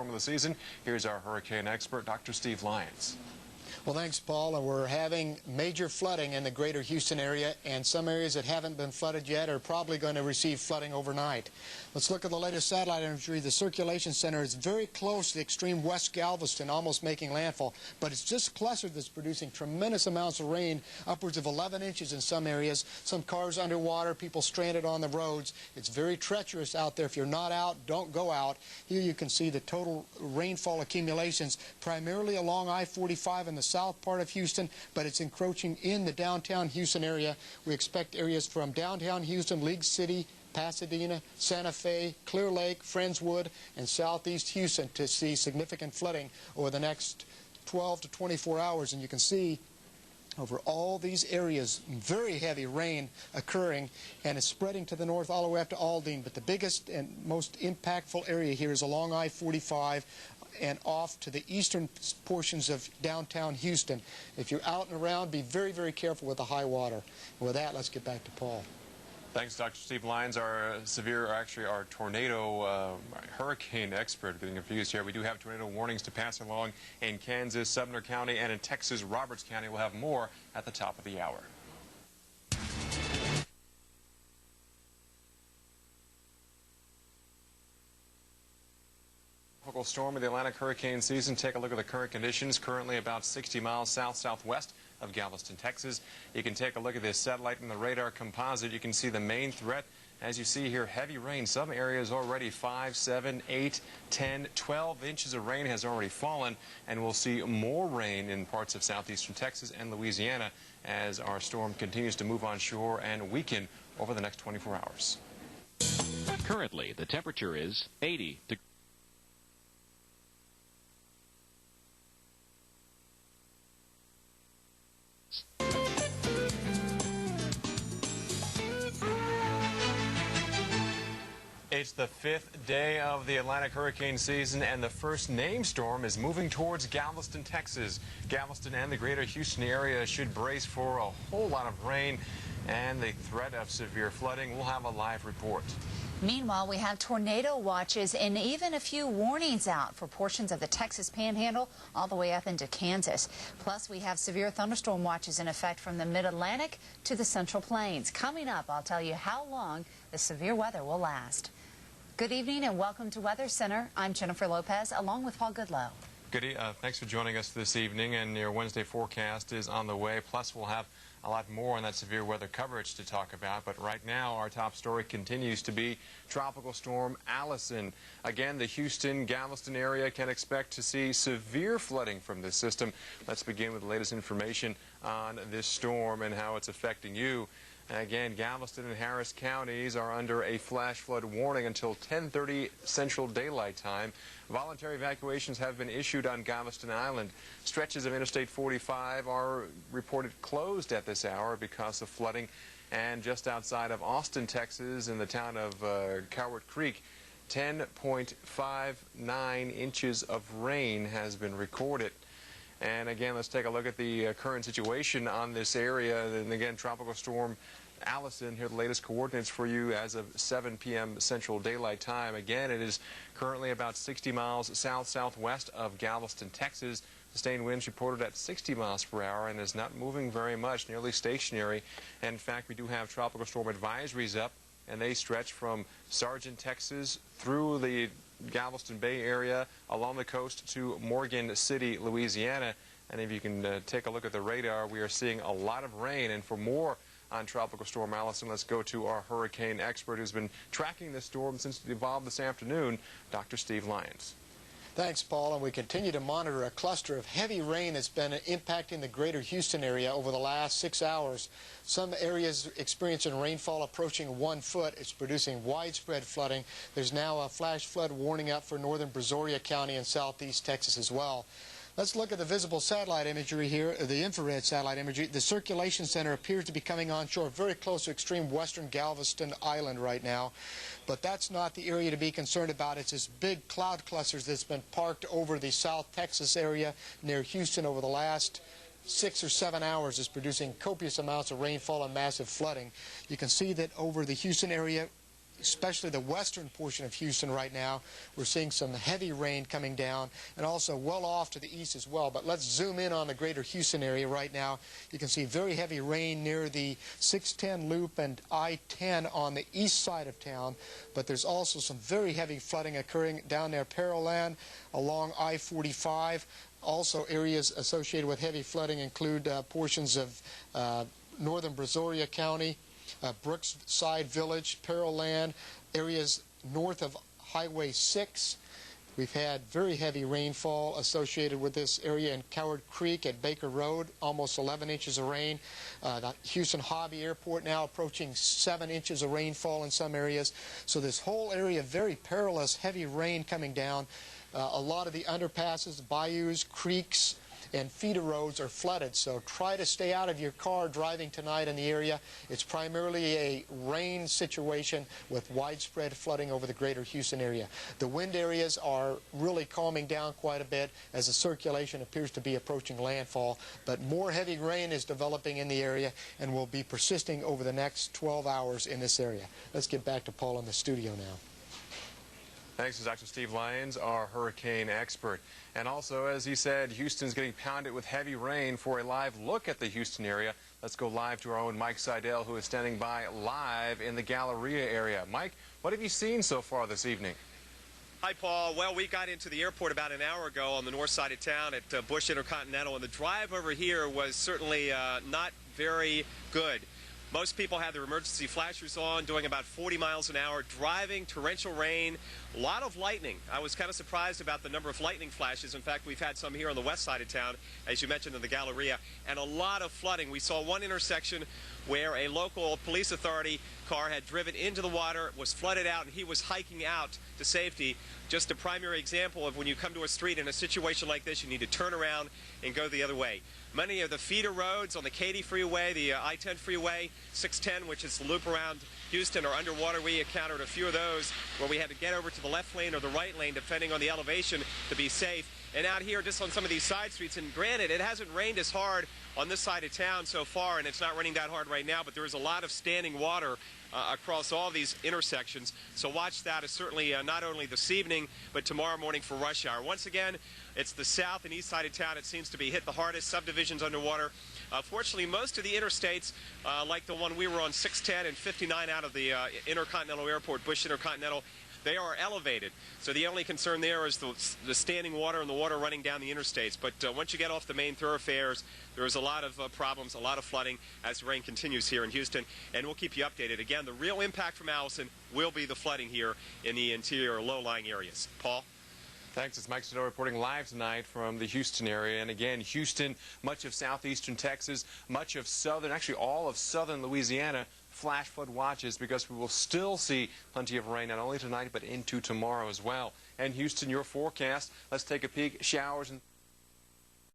storm of the season. Here's our hurricane expert, Dr. Steve Lyons. Well, thanks, Paul. And we're having major flooding in the greater Houston area, and some areas that haven't been flooded yet are probably going to receive flooding overnight. Let's look at the latest satellite imagery. The circulation center is very close to the extreme west Galveston, almost making landfall, but it's just clustered that's producing tremendous amounts of rain, upwards of 11 inches in some areas. Some cars underwater, people stranded on the roads. It's very treacherous out there. If you're not out, don't go out. Here you can see the total rainfall accumulations, primarily along I-45 in the south part of Houston, but it's encroaching in the downtown Houston area. We expect areas from downtown Houston, League City, Pasadena, Santa Fe, Clear Lake, Friendswood, and southeast Houston to see significant flooding over the next 12 to 24 hours. And you can see over all these areas, very heavy rain occurring, and it's spreading to the north all the way up to Aldine. But the biggest and most impactful area here is along I-45 and off to the eastern portions of downtown Houston. If you're out and around, be very, very careful with the high water. And with that, let's get back to Paul. Thanks, Dr. Steve Lyons, our tornado hurricane expert. Getting confused here. We do have tornado warnings to pass along in Kansas, Sumner County, and in Texas, Roberts County. We'll have more at the top of the hour. Tropical storm of the Atlantic hurricane season. Take a look at the current conditions. Currently about 60 miles south-southwest of Galveston, Texas. You can take a look at this satellite and the radar composite. You can see the main threat. As you see here, heavy rain. Some areas already 5, 7, 8, 10, 12 inches of rain has already fallen, and we'll see more rain in parts of southeastern Texas and Louisiana as our storm continues to move onshore and weaken over the next 24 hours. Currently, the temperature is 80 degrees. It's the 5th day of the Atlantic hurricane season, and the first named storm is moving towards Galveston, Texas. Galveston and the greater Houston area should brace for a whole lot of rain and the threat of severe flooding. We'll have a live report. Meanwhile, we have tornado watches and even a few warnings out for portions of the Texas Panhandle all the way up into Kansas. Plus, we have severe thunderstorm watches in effect from the Mid-Atlantic to the Central Plains. Coming up, I'll tell you how long the severe weather will last. Good evening and welcome to Weather Center. I'm Jennifer Lopez along with Paul Goodlow. Thanks for joining us this evening, and your Wednesday forecast is on the way. Plus, we'll have a lot more on that severe weather coverage to talk about. But right now, our top story continues to be Tropical Storm Allison. Again, the Houston, Galveston area can expect to see severe flooding from this system. Let's begin with the latest information on this storm and how it's affecting you. Again, Galveston and Harris counties are under a flash flood warning until 10:30 Central Daylight Time. Voluntary evacuations have been issued on Galveston Island. Stretches of Interstate 45 are reported closed at this hour because of flooding. And just outside of Austin, Texas, in the town of Coward Creek, 10.59 inches of rain has been recorded. And again, let's take a look at the current situation on this area. And again, Tropical Storm Allison, here are the latest coordinates for you as of 7 p.m. Central Daylight Time. Again, it is currently about 60 miles south-southwest of Galveston, Texas. Sustained winds reported at 60 miles per hour and is not moving very much, nearly stationary. And in fact, we do have tropical storm advisories up, and they stretch from Sargent, Texas, through the Galveston Bay area, along the coast to Morgan City, Louisiana. And if you can take a look at the radar, we are seeing a lot of rain. And for more on Tropical Storm Allison, let's go to our hurricane expert who's been tracking this storm since it evolved this afternoon, Dr. Steve Lyons. Thanks, Paul. And we continue to monitor a cluster of heavy rain that's been impacting the greater Houston area over the last 6 hours. Some areas experiencing rainfall approaching 1 foot. It's producing widespread flooding. There's now a flash flood warning up for northern Brazoria County and southeast Texas as well. Let's look at the visible satellite imagery here, the infrared satellite imagery. The circulation center appears to be coming onshore very close to extreme western Galveston Island right now. But that's not the area to be concerned about. It's this big cloud clusters that's been parked over the South Texas area near Houston over the last 6 or 7 hours is producing copious amounts of rainfall and massive flooding. You can see that over the Houston area, especially the western portion of Houston right now. We're seeing some heavy rain coming down, and also well off to the east as well. But let's zoom in on the greater Houston area right now. You can see very heavy rain near the 610 loop and I-10 on the east side of town, but there's also some very heavy flooding occurring down there, Pearland, along I-45. Also, areas associated with heavy flooding include portions of northern Brazoria County, Brookside Village, Pearland, areas north of Highway 6. We've had very heavy rainfall associated with this area in Coward Creek at Baker Road, almost 11 inches of rain. The Houston Hobby Airport now approaching 7 inches of rainfall in some areas. So this whole area, very perilous, heavy rain coming down. A lot of the underpasses, bayous, creeks, and feeder roads are flooded, so try to stay out of your car driving tonight in the area. It's primarily a rain situation with widespread flooding over the greater Houston area. The wind areas are really calming down quite a bit as the circulation appears to be approaching landfall, but more heavy rain is developing in the area and will be persisting over the next 12 hours in this area. Let's get back to Paul in the studio now. Thanks to Dr. Steve Lyons, our hurricane expert. And also, as he said, Houston's getting pounded with heavy rain. For a live look at the Houston area, let's go live to our own Mike Seidel, who is standing by live in the Galleria area. Mike, what have you seen so far this evening? Hi, Paul. Well, we got into the airport about an hour ago on the north side of town at Bush Intercontinental, and the drive over here was certainly not very good. Most people had their emergency flashers on, doing about 40 miles an hour, driving, torrential rain, a lot of lightning. I was kind of surprised about the number of lightning flashes. In fact, we've had some here on the west side of town, as you mentioned, in the Galleria, and a lot of flooding. We saw one intersection where a local police authority car had driven into the water, was flooded out, and he was hiking out to safety. Just a primary example of when you come to a street in a situation like this, you need to turn around and go the other way. Many of the feeder roads on the Katy Freeway, the I-10 Freeway, 610, which is the loop around Houston, are underwater. We encountered a few of those where we had to get over to the left lane or the right lane, depending on the elevation, to be safe. And out here, just on some of these side streets, and granted, it hasn't rained as hard on this side of town so far, and it's not raining that hard right now, but there is a lot of standing water across all these intersections. So watch that, certainly not only this evening, but tomorrow morning for rush hour. Once again, it's the south and east side of town. It seems to be hit the hardest. Subdivisions underwater. Fortunately, most of the interstates, like the one we were on, 610 and 59 out of the Intercontinental Airport, Bush Intercontinental, they are elevated. So the only concern there is the standing water and the water running down the interstates. But once you get off the main thoroughfares, there is a lot of problems, a lot of flooding as the rain continues here in Houston. And we'll keep you updated. Again, the real impact from Allison will be the flooding here in the interior low-lying areas. Paul? Thanks. It's Mike Seidel reporting live tonight from the Houston area. And again, Houston, much of southeastern Texas, much of southern, actually all of southern Louisiana, flash flood watches, because we will still see plenty of rain not only tonight but into tomorrow as well. And Houston, your forecast, let's take a peek. Showers and